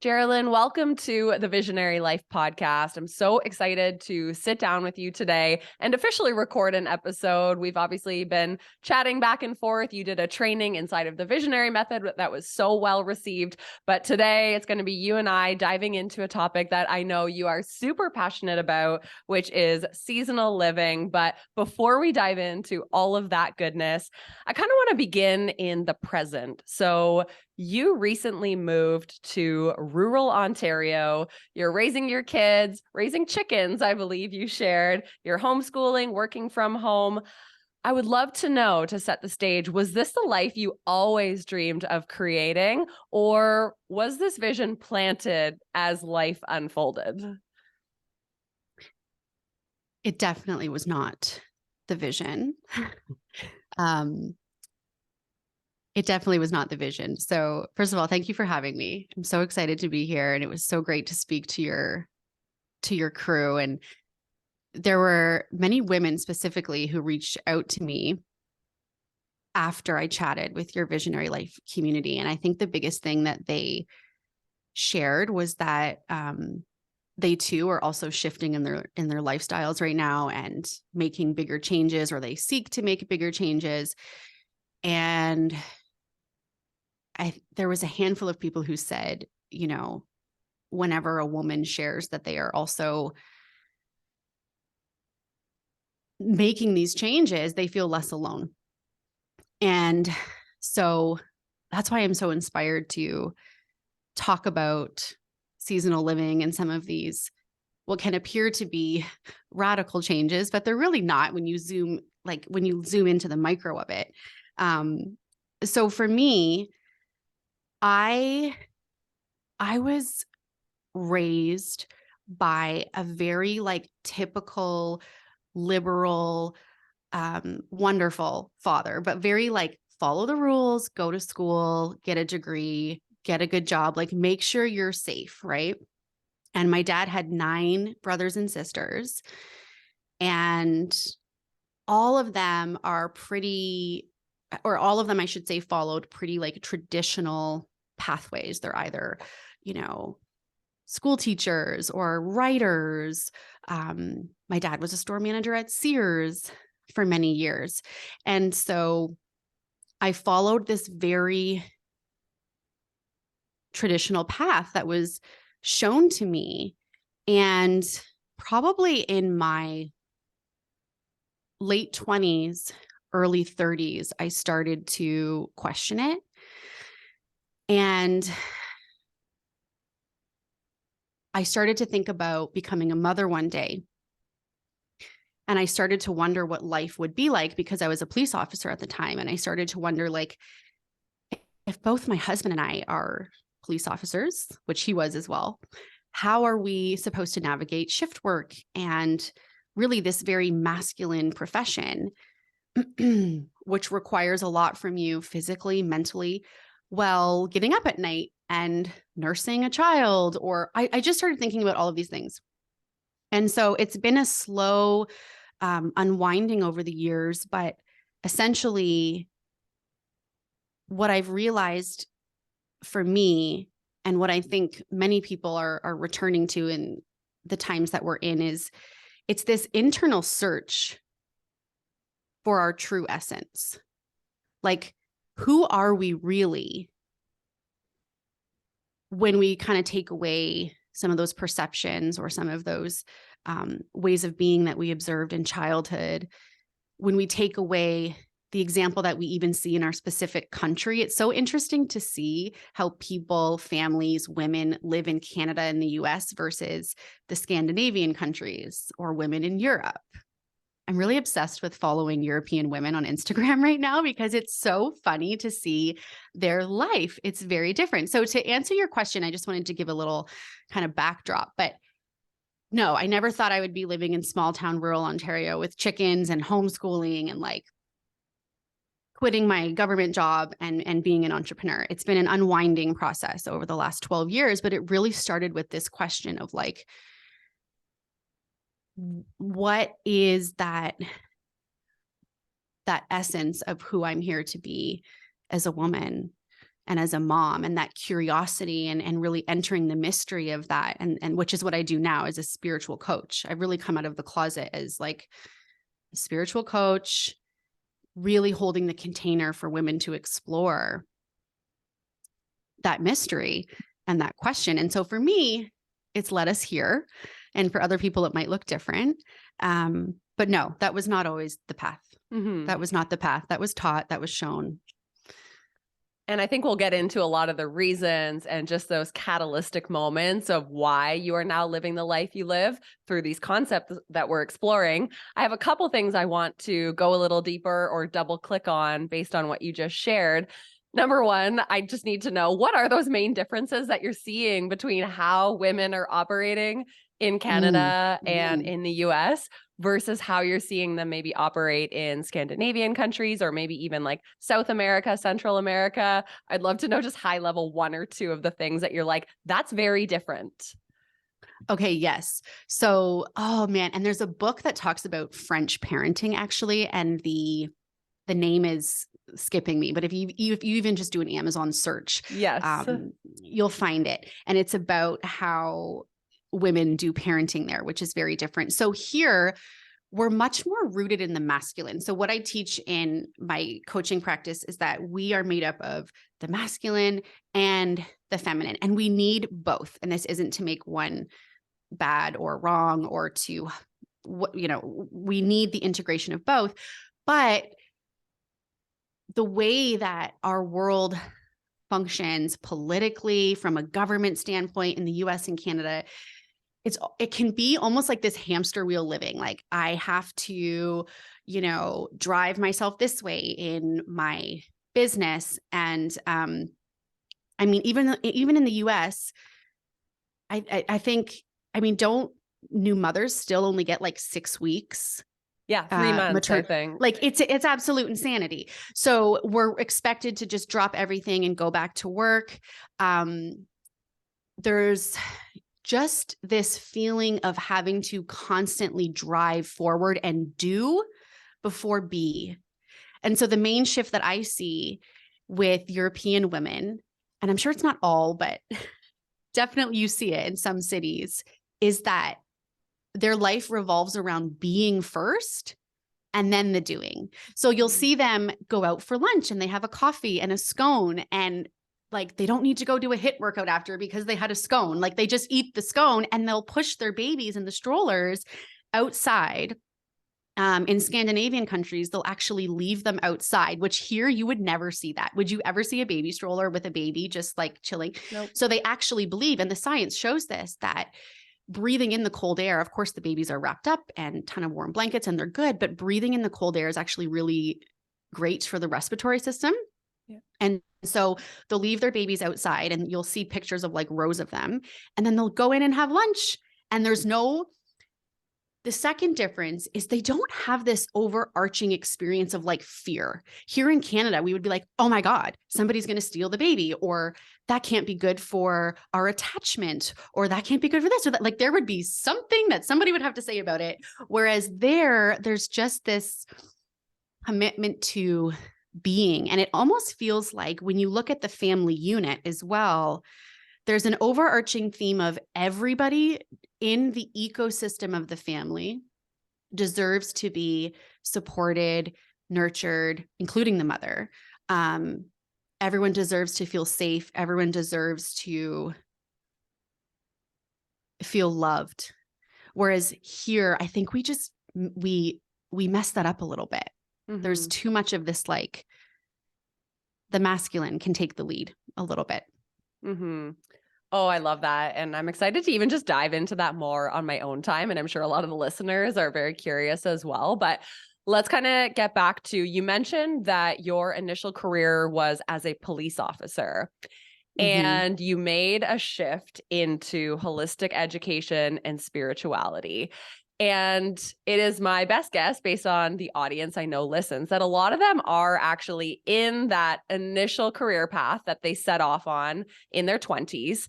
Geralyn, welcome to the Visionary Life podcast. I'm so excited to sit down with you today and officially record an episode. We've obviously been chatting back and forth. You did a training inside of the Visionary Method that was so well received. But today it's going to be you and I diving into a topic that I know you are super passionate about, which is seasonal living. But before we dive into all of that goodness, I kind of want to begin in the present. So you recently moved to rural Ontario. You're raising your kids, raising chickens, I believe you shared. You're homeschooling, working from home. I would love to know, to set the stage, was this the life you always dreamed of creating, or was this vision planted as life unfolded? It definitely was not the vision. It definitely was not the vision. So first of all, thank you for having me. I'm so excited to be here. And it was so great to speak to your crew. And there were many women specifically who reached out to me after I chatted with your Visionary Life community. And I think the biggest thing that they shared was that they too are also shifting in their lifestyles right now and making bigger changes, or they seek to make bigger changes. And there was a handful of people who said, whenever a woman shares that they are also making these changes, they feel less alone. And so that's why I'm so inspired to talk about seasonal living and some of these, what can appear to be radical changes, but they're really not when you zoom into the micro of it. So for me, I was raised by a very typical liberal, wonderful father, but very follow the rules, go to school, get a degree, get a good job, make sure you're safe, right? And my dad had 9 brothers and sisters, and all of them are all of them, I should say, followed pretty traditional pathways. They're either, school teachers or writers. My dad was a store manager at Sears for many years. And so I followed this very traditional path that was shown to me. And probably in my late 20s, early 30s, I started to question it. And I started to think about becoming a mother one day. And I started to wonder what life would be like, because I was a police officer at the time. And I started to wonder, if both my husband and I are police officers, which he was as well, how are we supposed to navigate shift work and really this very masculine profession, which requires a lot from you physically, mentally, while getting up at night and nursing a child? Or I just started thinking about all of these things. And so it's been a slow unwinding over the years, but essentially what I've realized for me, and what I think many people are returning to in the times that we're in, is it's this internal search for our true essence. Who are we really when we kind of take away some of those perceptions or some of those ways of being that we observed in childhood? When we take away the example that we even see in our specific country, it's so interesting to see how people, families, women live in Canada and the US versus the Scandinavian countries or women in Europe. I'm really obsessed with following European women on Instagram right now because it's so funny to see their life. It's very different. So to answer your question, I just wanted to give a little kind of backdrop, but no, I never thought I would be living in small town rural Ontario with chickens and homeschooling and quitting my government job and being an entrepreneur. It's been an unwinding process over the last 12 years, but it really started with this question of what is that essence of who I'm here to be as a woman? and as a mom, and that curiosity and really entering the mystery of that. And which is what I do now as a spiritual coach. I've really come out of the closet as like a spiritual coach, really holding the container for women to explore that mystery and that question. And so for me, it's led us here. And for other people, it might look different. But no, that was not always the path. Mm-hmm. That was not the path that was taught, that was shown. And I think we'll get into a lot of the reasons and just those catalytic moments of why you are now living the life you live through these concepts that we're exploring. I have a couple things I want to go a little deeper or double click on based on what you just shared. Number one, I just need to know, what are those main differences that you're seeing between how women are operating in Canada and in the US versus how you're seeing them maybe operate in Scandinavian countries or maybe even like South America, Central America? I'd love to know just high level one or two of the things that you're like, that's very different. Okay, yes. So, oh man, and there's a book that talks about French parenting actually, and the name is skipping me, but if you even just do an Amazon search, yes, you'll find it. And it's about how women do parenting there, which is very different. So here we're much more rooted in the masculine. So what I teach in my coaching practice is that we are made up of the masculine and the feminine, and we need both. And this isn't to make one bad or wrong or to, we need the integration of both. But the way that our world functions politically from a government standpoint in the US and Canada, it can be almost like this hamster wheel living. Like I have to, drive myself this way in my business. And I mean, even in the US, I think, don't new mothers still only get like 6 weeks? Yeah, 3 months, I think. Like it's absolute insanity. So we're expected to just drop everything and go back to work. There's just this feeling of having to constantly drive forward and do before be. And so the main shift that I see with European women, and I'm sure it's not all, but definitely you see it in some cities, is that their life revolves around being first and then the doing. So you'll see them go out for lunch and they have a coffee and a scone, and like they don't need to go do a HIIT workout after because they had a scone. Like they just eat the scone and they'll push their babies in the strollers outside. In Scandinavian countries, they'll actually leave them outside, which here you would never see that. Would you ever see a baby stroller with a baby just like chilling? Nope. So they actually believe, and the science shows this, that breathing in the cold air, of course, the babies are wrapped up and a ton of warm blankets and they're good, but breathing in the cold air is actually really great for the respiratory system. Yeah. And so they'll leave their babies outside and you'll see pictures of like rows of them, and then they'll go in and have lunch. And the second difference is they don't have this overarching experience of like fear. Here in Canada, we would be like, oh my God, somebody's going to steal the baby, or that can't be good for our attachment, or that can't be good for this or that. Like there would be something that somebody would have to say about it. Whereas there's just this commitment to being. And it almost feels like when you look at the family unit as well, there's an overarching theme of everybody in the ecosystem of the family deserves to be supported, nurtured, including the mother. Everyone deserves to feel safe. Everyone deserves to feel loved. Whereas here, I think we mess that up a little bit. Mm-hmm. There's too much of this, like the masculine can take the lead a little bit. Mm-hmm. Oh, I love that. And I'm excited to even just dive into that more on my own time. And I'm sure a lot of the listeners are very curious as well. But let's kind of get back to, you mentioned that your initial career was as a police officer. Mm-hmm. And you made a shift into holistic education and spirituality. And it is my best guess, based on the audience I know listens, that a lot of them are actually in that initial career path that they set off on in their 20s.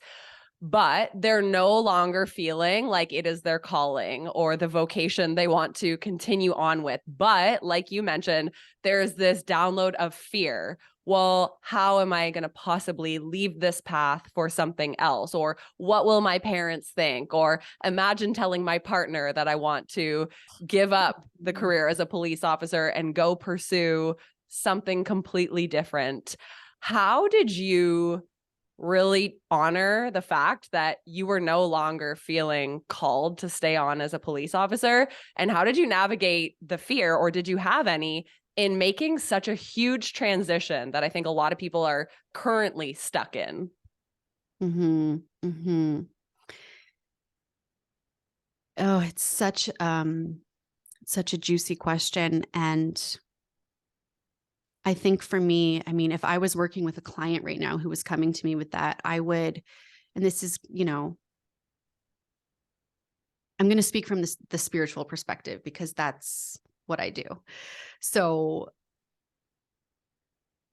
but they're no longer feeling like it is their calling or the vocation they want to continue on with. But like you mentioned, there's this download of fear. Well, how am I going to possibly leave this path for something else? Or what will my parents think? Or imagine telling my partner that I want to give up the career as a police officer and go pursue something completely different. How did you really honor the fact that you were no longer feeling called to stay on as a police officer? And how did you navigate the fear, or did you have any, in making such a huge transition that I think a lot of people are currently stuck in? Mm-hmm. Mm-hmm. Oh, it's such a juicy question. And I think for me, I mean, if I was working with a client right now who was coming to me with that, I would, and this is, I'm going to speak from the spiritual perspective because that's what I do. So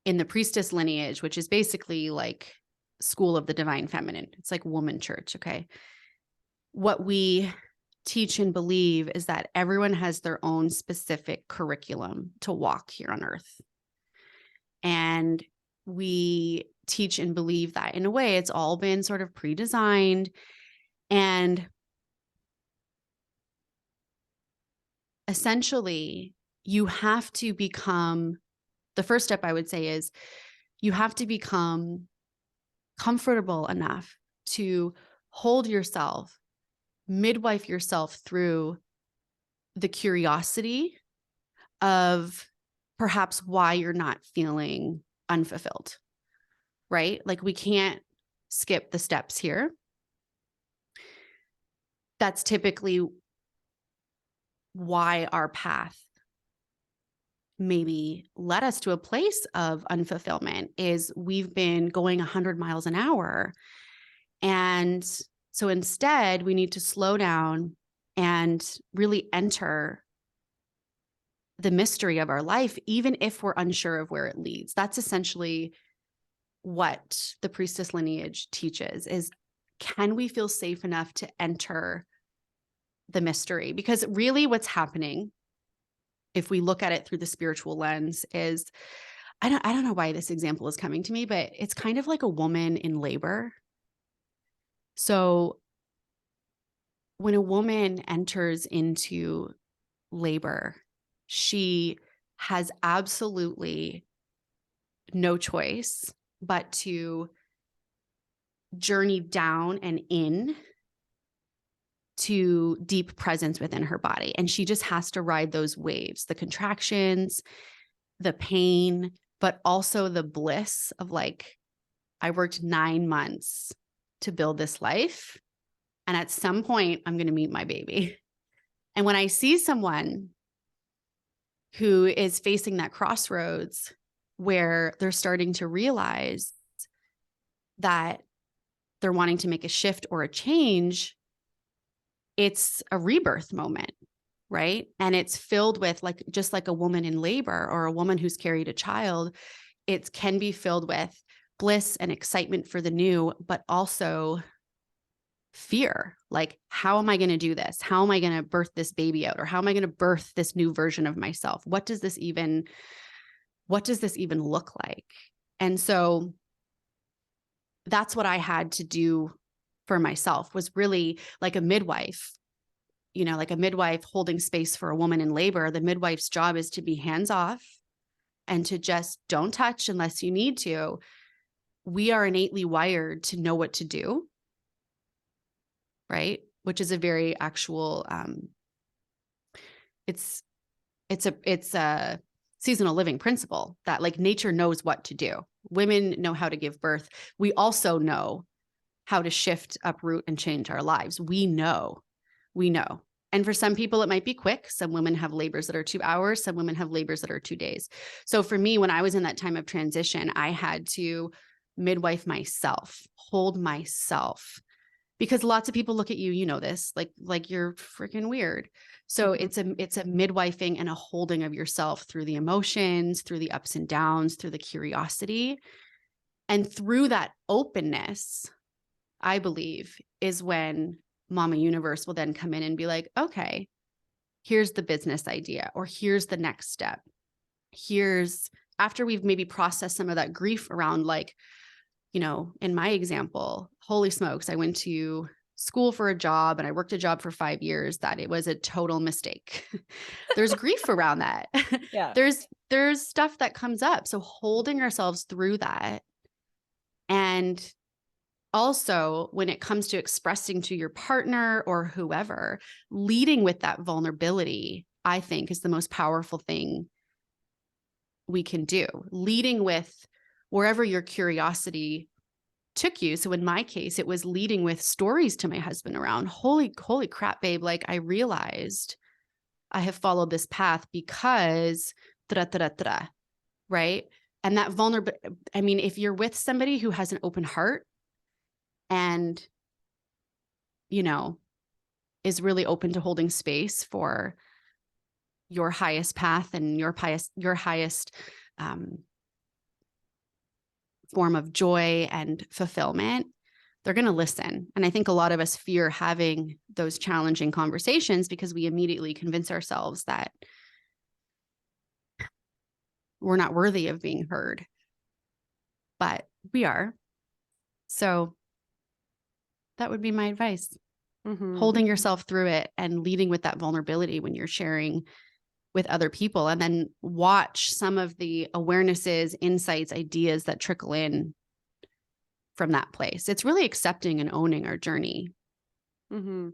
in the Priestess lineage, which is basically like school of the divine feminine, it's like woman church. Okay. What we teach and believe is that everyone has their own specific curriculum to walk here on earth. And we teach and believe that in a way it's all been sort of pre-designed. And essentially, you have to become, the first step I would say is you have to become comfortable enough to hold yourself, midwife yourself through the curiosity of perhaps why you're not feeling unfulfilled, right? Like we can't skip the steps here. That's typically why our path maybe led us to a place of unfulfillment is we've been going 100 miles an hour. And so instead we need to slow down and really enter the mystery of our life, even if we're unsure of where it leads. That's essentially what the Priestess lineage teaches is, can we feel safe enough to enter the mystery? Because really what's happening, if we look at it through the spiritual lens, is, I don't know why this example is coming to me, but it's kind of like a woman in labor. So when a woman enters into labor, she has absolutely no choice but to journey down and in to deep presence within her body. And she just has to ride those waves, the contractions, the pain, but also the bliss of like, I worked 9 months to build this life. And at some point, I'm going to meet my baby. And when I see someone who is facing that crossroads where they're starting to realize that they're wanting to make a shift or a change, it's a rebirth moment, right? And it's filled with like, just like a woman in labor or a woman who's carried a child, it can be filled with bliss and excitement for the new, but also fear. Like, how am I going to do this? How am I going to birth this baby out? Or how am I going to birth this new version of myself? What does this even look like? And so that's what I had to do for myself, was really like a midwife, like a midwife holding space for a woman in labor. The midwife's job is to be hands off and to just don't touch unless you need to. We are innately wired to know what to do, right? Which is a very actual, it's a seasonal living principle that like nature knows what to do. Women know how to give birth. We also know how to shift, uproot, and change our lives. We know. And for some people, it might be quick. Some women have labors that are 2 hours. Some women have labors that are 2 days. So for me, when I was in that time of transition, I had to midwife myself, hold myself, because lots of people look at you, this, like you're freaking weird. So it's a midwifing and a holding of yourself through the emotions, through the ups and downs, through the curiosity. And through that openness, I believe, is when Mama Universe will then come in and be like, okay, here's the business idea, or here's the next step. Here's after we've maybe processed some of that grief around, like, you know, in my example, holy smokes, I went to school for a job and I worked a job for 5 years that it was a total mistake. There's grief around that. Yeah. There's stuff that comes up. So holding ourselves through that. And also when it comes to expressing to your partner or whoever, leading with that vulnerability, I think is the most powerful thing we can do. Leading with wherever your curiosity took you. So in my case, it was leading with stories to my husband around, holy crap, babe. Like I realized I have followed this path because right? And that vulnerable, I mean, if you're with somebody who has an open heart and, you know, is really open to holding space for your highest path and your highest form of joy and fulfillment, they're going to listen. And I think a lot of us fear having those challenging conversations because we immediately convince ourselves that we're not worthy of being heard. But we are. So that would be my advice. Mm-hmm. Holding yourself through it and leading with that vulnerability when you're sharing with other people, and then watch some of the awarenesses, insights, ideas that trickle in from that place. It's really accepting and owning our journey. Mm-hmm.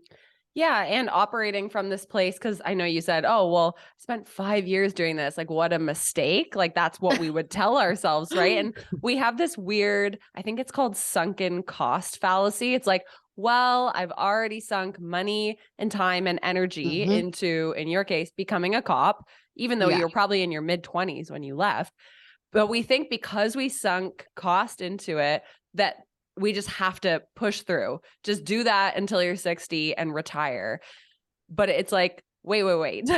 Yeah. And operating from this place, because I know you said, oh, well, I spent 5 years doing this. Like, what a mistake. Like, that's what we would tell ourselves. Right. And we have this weird, I think it's called sunken cost fallacy. It's like, well, I've already sunk money and time and energy into, in your case, becoming a cop, even though you're probably in your mid-20s when you left. But we think because we sunk cost into it, that we just have to push through. Just do that until you're 60 and retire. But it's like, wait.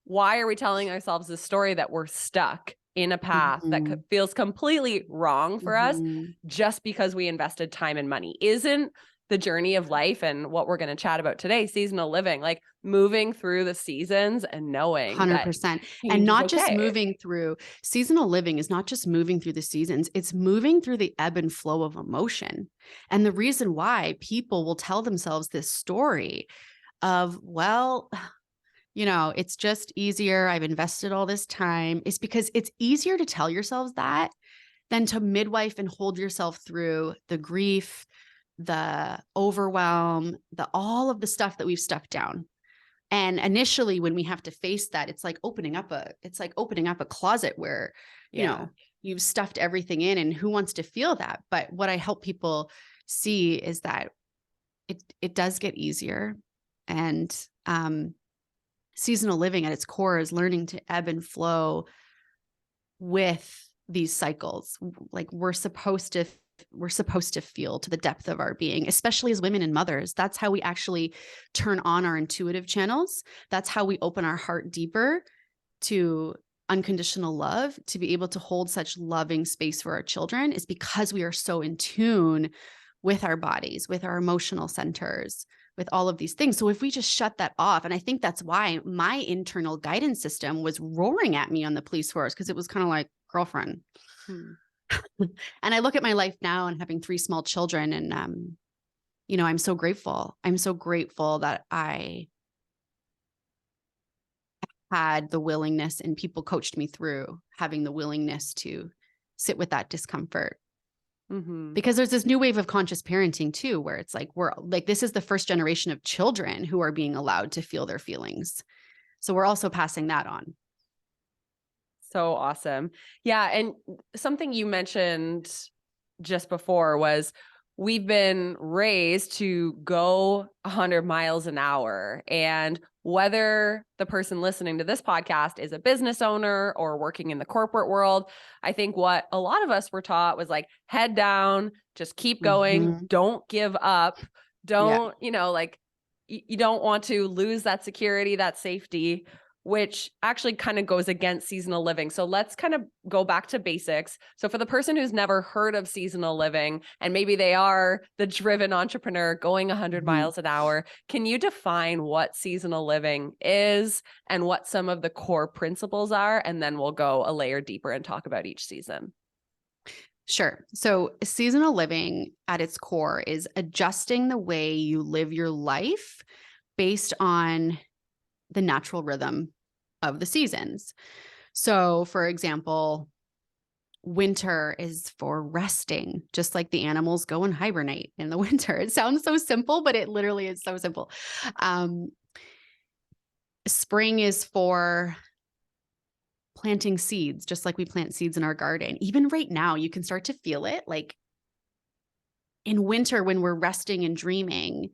Why are we telling ourselves this story that we're stuck in a path that feels completely wrong for us just because we invested time and money? Isn't the journey of life and what we're going to chat about today, seasonal living, like moving through the seasons and knowing 100%. And not just moving through seasonal living is not just moving through the seasons, it's moving through the ebb and flow of emotion. And the reason why people will tell themselves this story of, well, you know, it's just easier. I've invested all this time, is because it's easier to tell yourselves that than to midwife and hold yourself through the grief, the overwhelm, all of the stuff that we've stuffed down. And initially when we have to face that, it's like opening up a closet where, you know, you've stuffed everything in, and who wants to feel that? But what I help people see is that it does get easier. And seasonal living at its core is learning to ebb and flow with these cycles. Like we're supposed to feel to the depth of our being, especially as women and mothers. That's how we actually turn on our intuitive channels. That's how we open our heart deeper to unconditional love, to be able to hold such loving space for our children, is because we are so in tune with our bodies, with our emotional centers, with all of these things. So if we just shut that off, and I think that's why my internal guidance system was roaring at me on the police force, because it was kind of like, girlfriend. And I look at my life now and having 3 small children, and you know, I'm so grateful. I'm so grateful that I had the willingness, and people coached me through having the willingness to sit with that discomfort. Because there's this new wave of conscious parenting too, where it's like, this is the first generation of children who are being allowed to feel their feelings. So we're also passing that on. So awesome. Yeah. And something you mentioned just before was we've been raised to go 100 miles an hour. And whether the person listening to this podcast is a business owner or working in the corporate world, I think what a lot of us were taught was like, head down, just keep going. Don't give up. Don't, you know, like you don't want to lose that security, that safety. which actually kind of goes against seasonal living. So let's kind of go back to basics. So for the person who's never heard of seasonal living, and maybe they are the driven entrepreneur going 100 miles an hour, can you define what seasonal living is and what some of the core principles are? And then we'll go a layer deeper and talk about each season. Sure. So seasonal living at its core is adjusting the way you live your life based on the natural rhythm of the seasons. So for example, winter is for resting, just like the animals go and hibernate in the winter. It sounds so simple, but it literally is so simple. Spring is for planting seeds, just like we plant seeds in our garden. Even right now, you can start to feel it. Like in winter, when we're resting and dreaming,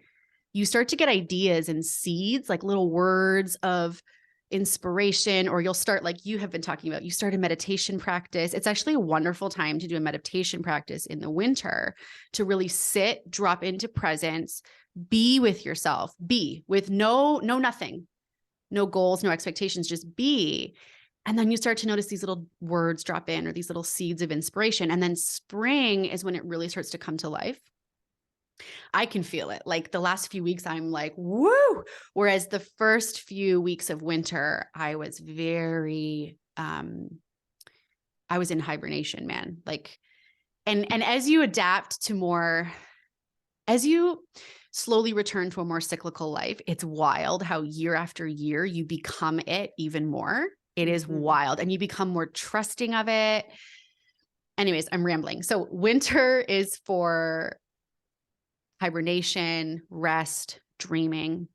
you start to get ideas and seeds, like little words of inspiration, or you'll start, like you have been talking about, you start a meditation practice. It's actually a wonderful time to do a meditation practice in the winter, to really sit, drop into presence, be with yourself, be with nothing, no goals, no expectations, just be. And then you start to notice these little words drop in, or these little seeds of inspiration. And then spring is when it really starts to come to life. I can feel it. Like the last few weeks, I'm like, woo. Whereas the first few weeks of winter, I was very, I was in hibernation, man. Like, and as you adapt to more, as you slowly return to a more cyclical life, it's wild how year after year you become it even more. It is wild. And you become more trusting of it. Anyways, I'm rambling. So winter is for hibernation, rest, dreaming.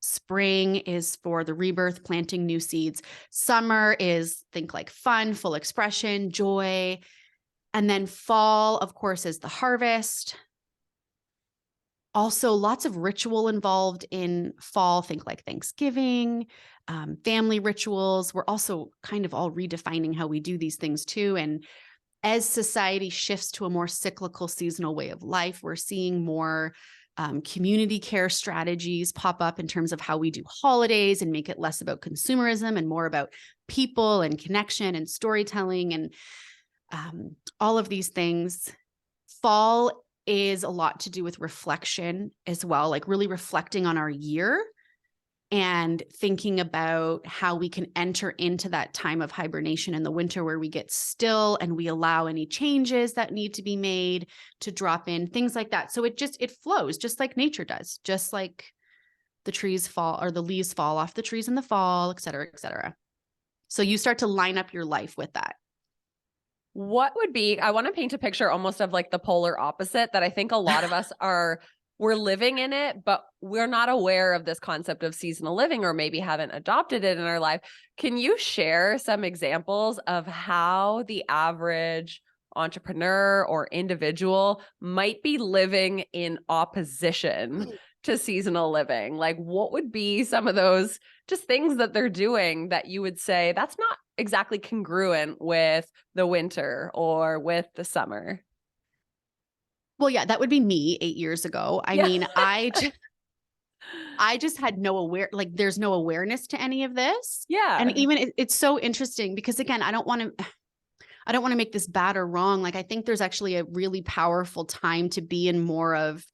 Spring is for the rebirth, planting new seeds. Summer is, think like fun, full expression, joy. And then fall, of course, is the harvest. Also, lots of ritual involved in fall. Think like Thanksgiving, family rituals. We're also kind of all redefining how we do these things too. And as society shifts to a more cyclical, seasonal way of life, we're seeing more community care strategies pop up in terms of how we do holidays and make it less about consumerism and more about people and connection and storytelling and all of these things. Fall is a lot to do with reflection as well, like really reflecting on our year and thinking about how we can enter into that time of hibernation in the winter where we get still and we allow any changes that need to be made to drop in, things like that. So it flows just like nature does, just like the trees fall or the leaves fall off the trees in the fall, et cetera, et cetera. So you start to line up your life with that. What would be, I want to paint a picture almost of like the polar opposite that I think a lot of us we're living in it, but we're not aware of this concept of seasonal living or maybe haven't adopted it in our life. Can you share some examples of how the average entrepreneur or individual might be living in opposition to seasonal living? Like what would be some of those just things that they're doing that you would say that's not exactly congruent with the winter or with the summer? Well, yeah, that would be me 8 years ago. I mean, I just had there's no awareness to any of this. Yeah. And even it's so interesting because again, I don't want to make this bad or wrong. Like I think there's actually a really powerful time to be in more of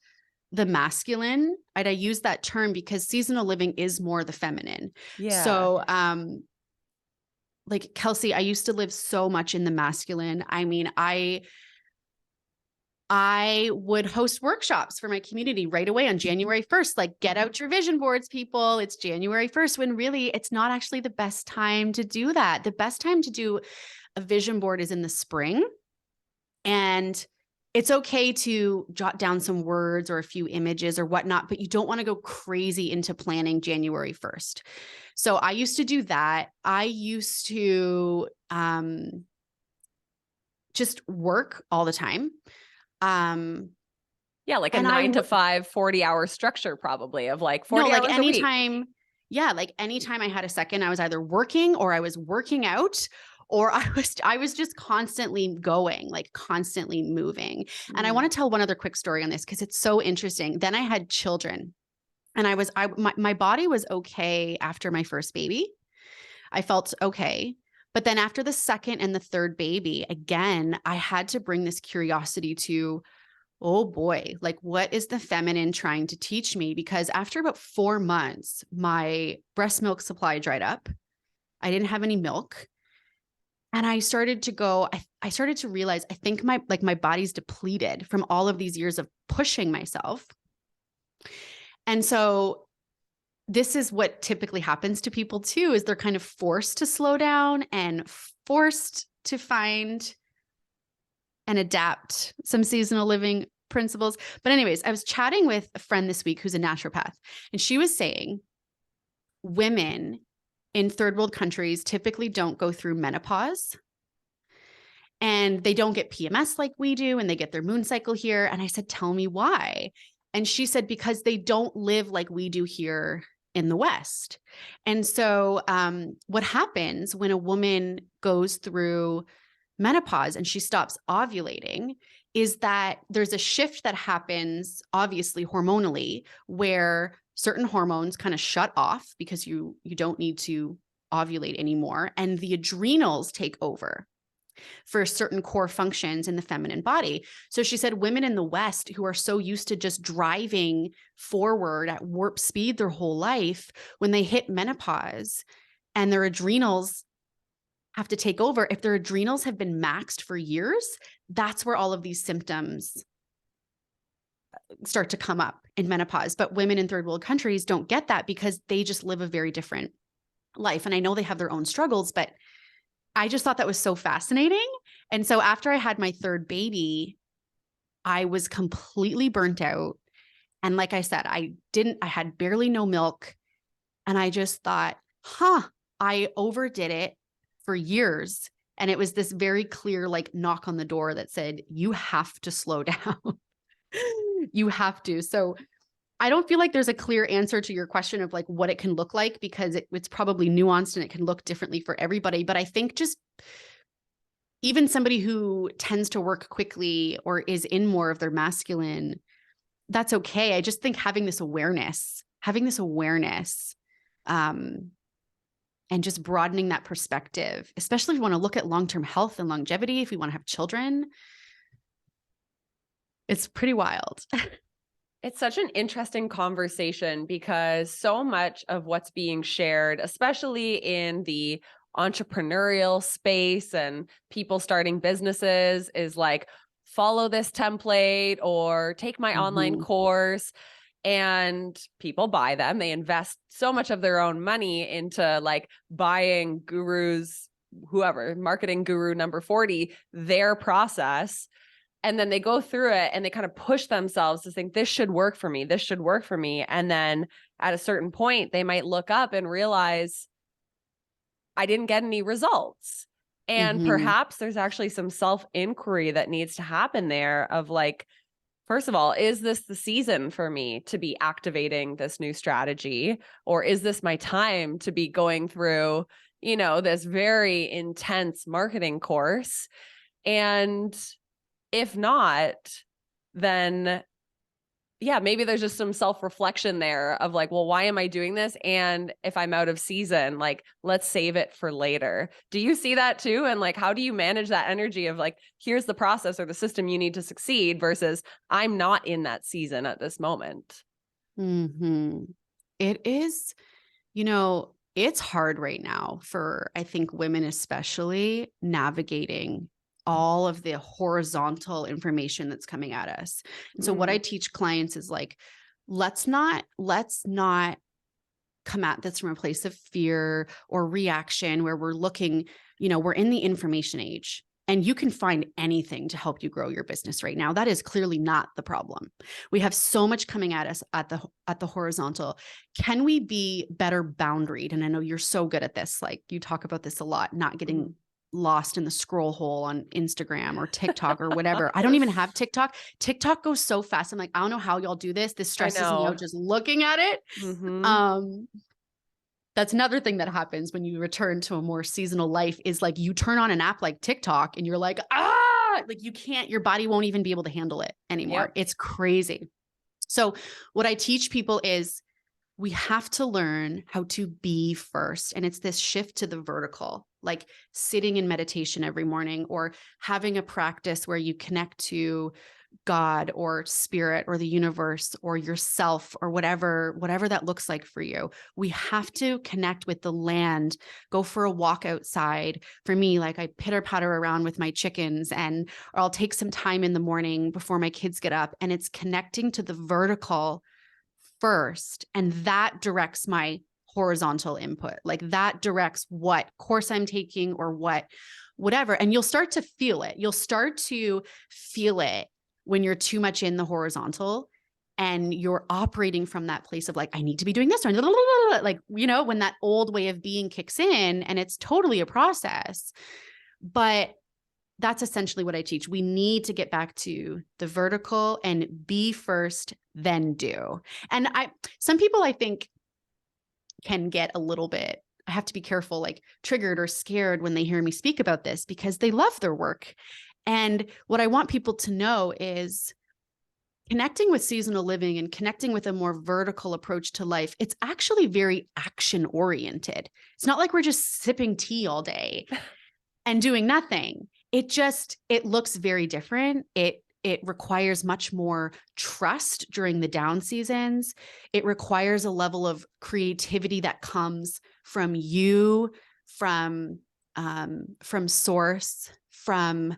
the masculine. I use that term because seasonal living is more the feminine. Yeah. So, like Kelsey, I used to live so much in the masculine. I mean, I would host workshops for my community right away on January 1st, like get out your vision boards, people. It's January 1st, when really it's not actually the best time to do that. The best time to do a vision board is in the spring. And it's okay to jot down some words or a few images or whatnot, but you don't want to go crazy into planning January 1st. So I used to do that. I used to just work all the time. Yeah, like a 9 to 5, 40-hour structure probably of like 40 hours a week. Yeah, like anytime I had a second, I was either working or I was working out or I was just constantly going, like constantly moving. And I want to tell one other quick story on this because it's so interesting. Then I had children and my body was okay after my first baby. I felt okay. But then after the second and the third baby, again, I had to bring this curiosity to, oh boy, like what is the feminine trying to teach me? Because after about 4 months, my breast milk supply dried up. I didn't have any milk. And I started to go, I started to realize, I think my body's depleted from all of these years of pushing myself. And so this is what typically happens to people too, is they're kind of forced to slow down and forced to find and adapt some seasonal living principles. But anyways, I was chatting with a friend this week who's a naturopath, and she was saying women in third world countries typically don't go through menopause, and they don't get PMS like we do, and they get their moon cycle here. And I said, tell me why. And she said, because they don't live like we do here in the West. And so what happens when a woman goes through menopause and she stops ovulating is that there's a shift that happens, obviously hormonally, where certain hormones kind of shut off because you don't need to ovulate anymore, and the adrenals take over for certain core functions in the feminine body. So she said women in the West who are so used to just driving forward at warp speed their whole life, when they hit menopause and their adrenals have to take over, if their adrenals have been maxed for years, that's where all of these symptoms start to come up in menopause. But women in third world countries don't get that because they just live a very different life. And I know they have their own struggles, but I just thought that was so fascinating. And so after I had my third baby, I was completely burnt out. And like I said, I had barely no milk. And I just thought, I overdid it for years. And it was this very clear, like, knock on the door that said, you have to slow down. You have to. So I don't feel like there's a clear answer to your question of like what it can look like, because it's probably nuanced and it can look differently for everybody. But I think just even somebody who tends to work quickly or is in more of their masculine, that's okay. I just think having this awareness, and just broadening that perspective, especially if you want to look at long-term health and longevity, if you want to have children, it's pretty wild. It's such an interesting conversation because so much of what's being shared, especially in the entrepreneurial space and people starting businesses, is like, follow this template or take my online course. And people buy them. They invest so much of their own money into like buying gurus, whoever, marketing guru number 40, their process. And then they go through it and they kind of push themselves to think this should work for me. This should work for me. And then at a certain point, they might look up and realize I didn't get any results. And perhaps there's actually some self-inquiry that needs to happen there of like, first of all, is this the season for me to be activating this new strategy? Or is this my time to be going through, this very intense marketing course? And if not, then maybe there's just some self-reflection there of like, well, why am I doing this? And if I'm out of season, like, let's save it for later. Do you see that too? And like, how do you manage that energy of like, here's the process or the system you need to succeed versus I'm not in that season at this moment? It is, it's hard right now for, I think, women, especially navigating all of the horizontal information that's coming at us. And so what I teach clients is like, let's not come at this from a place of fear or reaction where we're looking, we're in the information age and you can find anything to help you grow your business right now. That is clearly not the problem. We have so much coming at us at the horizontal. Can we be better boundaried? And I know you're so good at this. Like you talk about this a lot, not getting lost in the scroll hole on Instagram or TikTok or whatever. I don't even have TikTok. TikTok goes so fast. I'm like, I don't know how y'all do this. This stresses me out just looking at it. That's another thing that happens when you return to a more seasonal life is like you turn on an app like TikTok and you're like, like you can't, your body won't even be able to handle it anymore. It's crazy. So what I teach people is we have to learn how to be first. And it's this shift to the vertical, like sitting in meditation every morning or having a practice where you connect to God or spirit or the universe or yourself or whatever that looks like for you. We have to connect with the land, go for a walk outside. For me, like I pitter patter around with my chickens or I'll take some time in the morning before my kids get up, and it's connecting to the vertical first. And that directs my horizontal input. Like that directs what course I'm taking or whatever. And you'll start to feel it. You'll start to feel it when you're too much in the horizontal and you're operating from that place of like, I need to be doing this, or like, when that old way of being kicks in, and it's totally a process. But that's essentially what I teach. We need to get back to the vertical and be first, then do. And some people I think can get a little bit, I have to be careful, like triggered or scared when they hear me speak about this because they love their work. And what I want people to know is connecting with seasonal living and connecting with a more vertical approach to life. It's actually very action oriented. It's not like we're just sipping tea all day and doing nothing. It looks very different. It requires much more trust during the down seasons. It requires a level of creativity that comes from you, from source, from,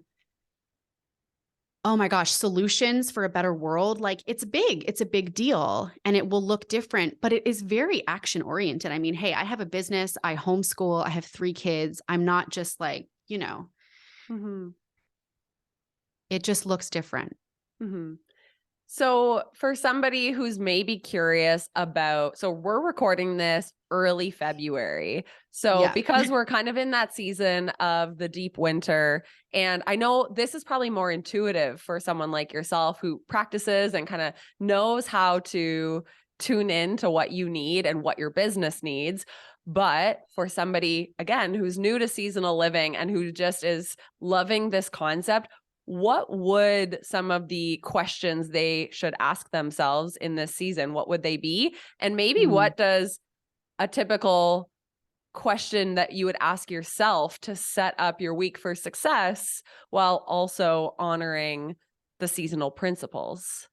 oh my gosh, solutions for a better world. Like it's a big deal, and it will look different, but it is very action oriented. I mean, hey, I have a business, I homeschool, I have 3 kids. I'm not just like, Mm-hmm. it just looks different. Mm-hmm. So for somebody who's maybe curious so we're recording this early February. So Yeah. because we're kind of in that season of the deep winter, and I know this is probably more intuitive for someone like yourself who practices and kind of knows how to tune in to what you need and what your business needs. But for somebody, again, who's new to seasonal living and who just is loving this concept, what would some of the questions they should ask themselves in this season? What would they be? And maybe what does a typical question that you would ask yourself to set up your week for success while also honoring the seasonal principles?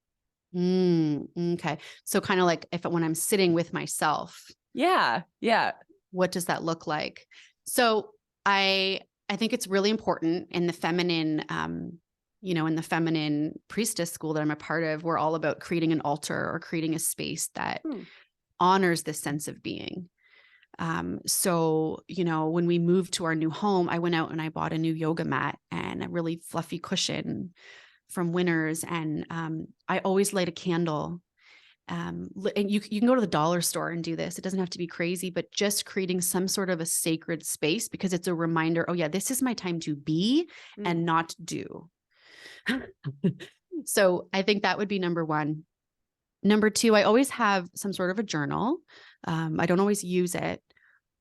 Okay. So kind of like when I'm sitting with myself. Yeah. Yeah. What does that look like? So I think it's really important in the feminine, in the feminine priestess school that I'm a part of, we're all about creating an altar or creating a space that honors this sense of being. So, when we moved to our new home, I went out and I bought a new yoga mat and a really fluffy cushion from Winners. And I always light a candle. And you can go to the dollar store and do this. It doesn't have to be crazy, but just creating some sort of a sacred space, because it's a reminder, oh yeah, this is my time to be and not do. So I think that would be number 1. Number 2, I always have some sort of a journal. I don't always use it.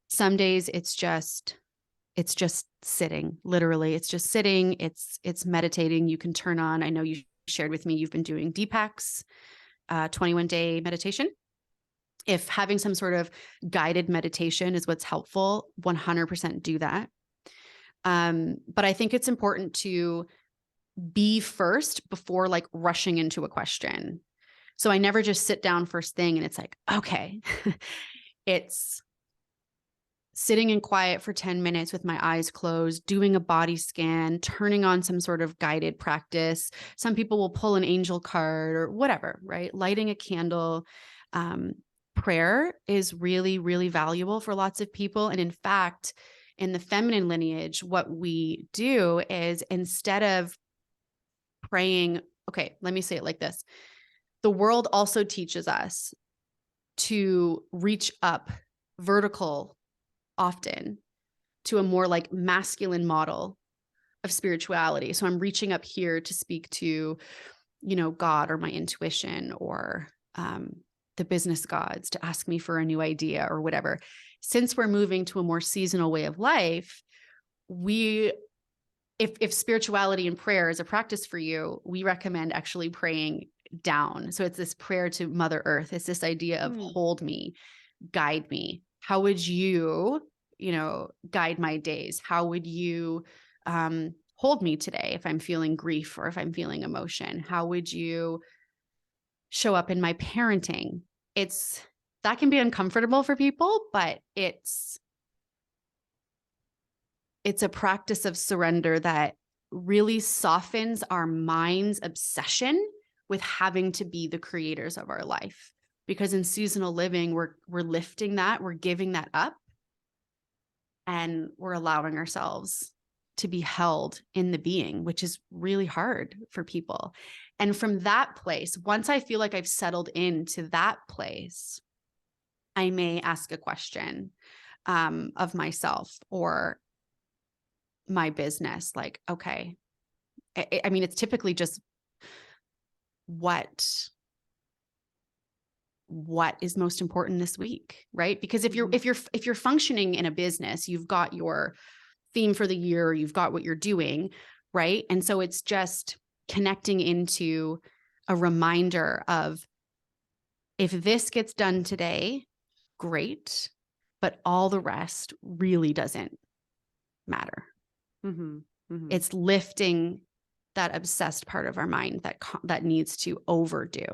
Some days it's just sitting, literally. It's just sitting. It's meditating. You can turn on, I know you shared with me, you've been doing Deepak's 21-day meditation. If having some sort of guided meditation is what's helpful, 100% do that. But I think it's important to be first before like rushing into a question. So I never just sit down first thing and it's like, okay, it's sitting in quiet for 10 minutes with my eyes closed, doing a body scan, turning on some sort of guided practice. Some people will pull an angel card or whatever, right? Lighting a candle. Prayer is really, really valuable for lots of people. And in fact, in the feminine lineage, what we do is instead of praying, okay, let me say it like this. The world also teaches us to reach up vertical often to a more like masculine model of spirituality. So I'm reaching up here to speak to, God or my intuition or the business gods to ask me for a new idea or whatever. Since we're moving to a more seasonal way of life, if spirituality and prayer is a practice for you, we recommend actually praying down. So it's this prayer to Mother Earth. It's this idea of hold me, guide me. How would you, guide my days? How would you hold me today if I'm feeling grief or if I'm feeling emotion? How would you show up in my parenting? That can be uncomfortable for people, but it's a practice of surrender that really softens our mind's obsession with having to be the creators of our life. Because in seasonal living, we're lifting that, we're giving that up, and we're allowing ourselves to be held in the being, which is really hard for people. And from that place, once I feel like I've settled into that place, I may ask a question of myself or my business, like, okay, I mean, it's typically just what is most important this week, right? Because if you're functioning in a business, you've got your theme for the year, you've got what you're doing, right? And so it's just connecting into a reminder of, if this gets done today, great, but all the rest really doesn't matter. It's lifting that obsessed part of our mind that needs to overdo.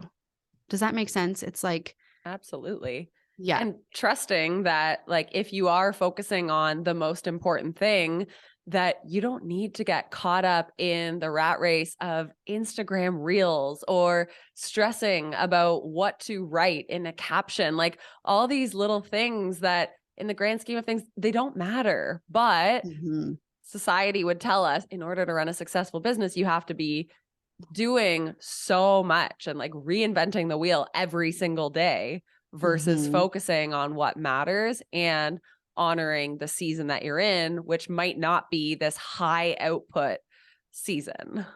Does that make sense? It's like, absolutely. Yeah. And trusting that, like, if you are focusing on the most important thing, that you don't need to get caught up in the rat race of Instagram reels or stressing about what to write in a caption, like all these little things that in the grand scheme of things, they don't matter. But society would tell us, in order to run a successful business, you have to be doing so much and like reinventing the wheel every single day versus focusing on what matters and honoring the season that you're in, which might not be this high output season.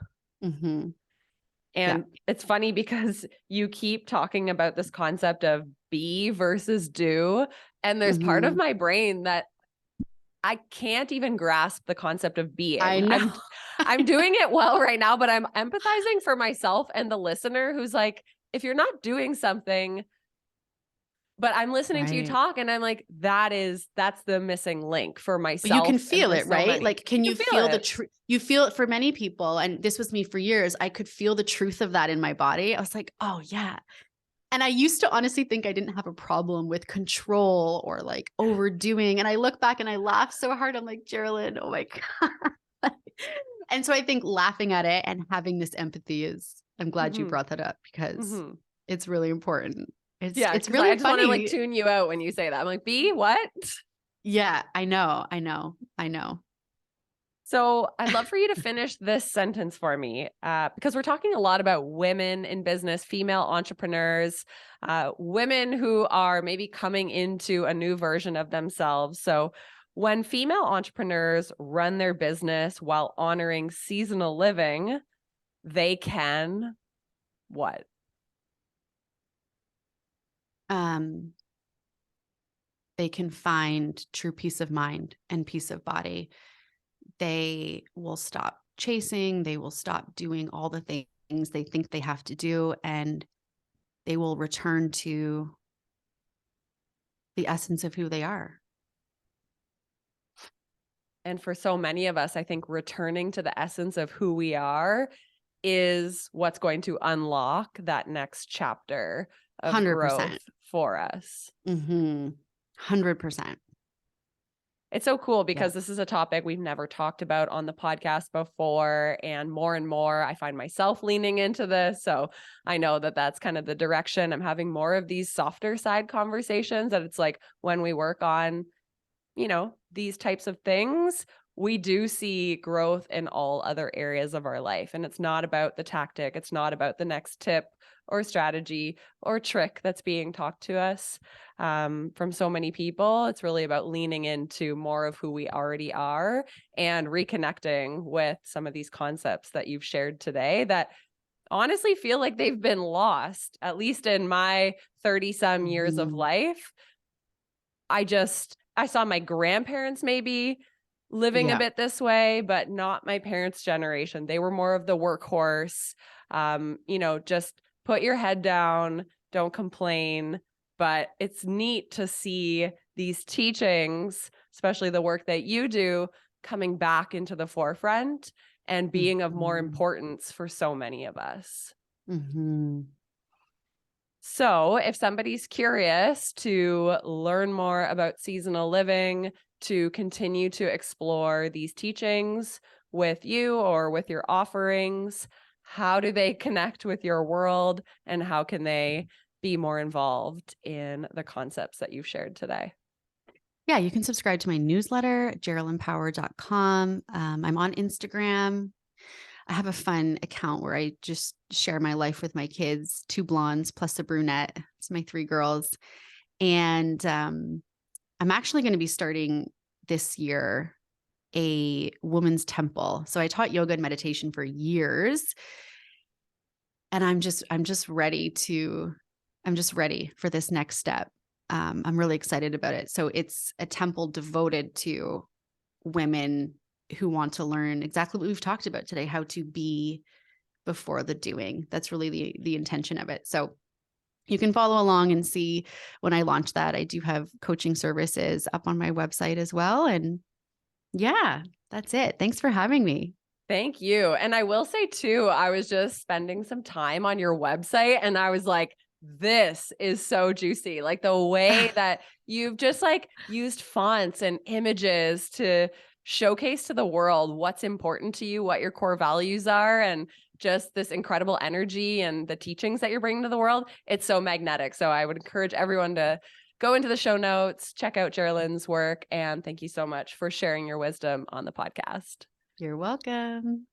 And it's funny because you keep talking about this concept of be versus do. And there's part of my brain that I can't even grasp the concept of being. I know. I'm doing it well right now, but I'm empathizing for myself and the listener who's like, if you're not doing something, but I'm listening to you talk and I'm like, that's the missing link for myself. But you can feel it, right? Many. Like, can you feel the truth? You feel it for many people. And this was me for years. I could feel the truth of that in my body. I was like, oh yeah. And I used to honestly think I didn't have a problem with control or like overdoing. And I look back and I laugh so hard. I'm like, Geralyn, oh my God. And so I think laughing at it and having this empathy I'm glad you brought that up, because it's really important. It's really I just funny. want to like tune you out when you say that. I'm like, B, what? Yeah, I know. So I'd love for you to finish this sentence for me, because we're talking a lot about women in business, female entrepreneurs, women who are maybe coming into a new version of themselves. So when female entrepreneurs run their business while honoring seasonal living, they can what? They can find true peace of mind and peace of body. They will stop chasing. They will stop doing all the things they think they have to do, and they will return to the essence of who they are. And for so many of us, I think returning to the essence of who we are is what's going to unlock that next chapter of 100%. growth for us. 100%. It's so cool because this is a topic we've never talked about on the podcast before, and more I find myself leaning into this. So I know that that's kind of the direction. I'm having more of these softer side conversations, that it's like when we work on, these types of things, we do see growth in all other areas of our life. And it's not about the tactic. It's not about the next tip or strategy or trick that's being taught to us from so many people. It's really about leaning into more of who we already are and reconnecting with some of these concepts that you've shared today that honestly feel like they've been lost, at least in my 30-some years of life. I saw my grandparents maybe living a bit this way, but not my parents' generation. They were more of the workhorse, just put your head down, don't complain. But it's neat to see these teachings, especially the work that you do, coming back into the forefront and being of more importance for so many of us. Mm-hmm. So if somebody's curious to learn more about seasonal living, to continue to explore these teachings with you or with your offerings, how do they connect with your world, and how can they be more involved in the concepts that you've shared today? Yeah, you can subscribe to my newsletter, geralynpower.com. I'm on Instagram. I have a fun account where I just share my life with my kids, 2 blondes plus a brunette. It's my 3 girls. And I'm actually going to be starting this year a woman's temple. So I taught yoga and meditation for years. And I'm just ready for this next step. I'm really excited about it. So it's a temple devoted to women who want to learn exactly what we've talked about today, how to be before the doing. That's really the intention of it. So you can follow along and see when I launch that. I do have coaching services up on my website as well. And yeah, that's it. Thanks for having me. Thank you. And I will say too, I was just spending some time on your website and I was like, this is so juicy. Like the way that you've just like used fonts and images to showcase to the world what's important to you, what your core values are, and just this incredible energy and the teachings that you're bringing to the world. It's so magnetic. So I would encourage everyone to go into the show notes, check out Geralyn's work, and thank you so much for sharing your wisdom on the podcast. You're welcome.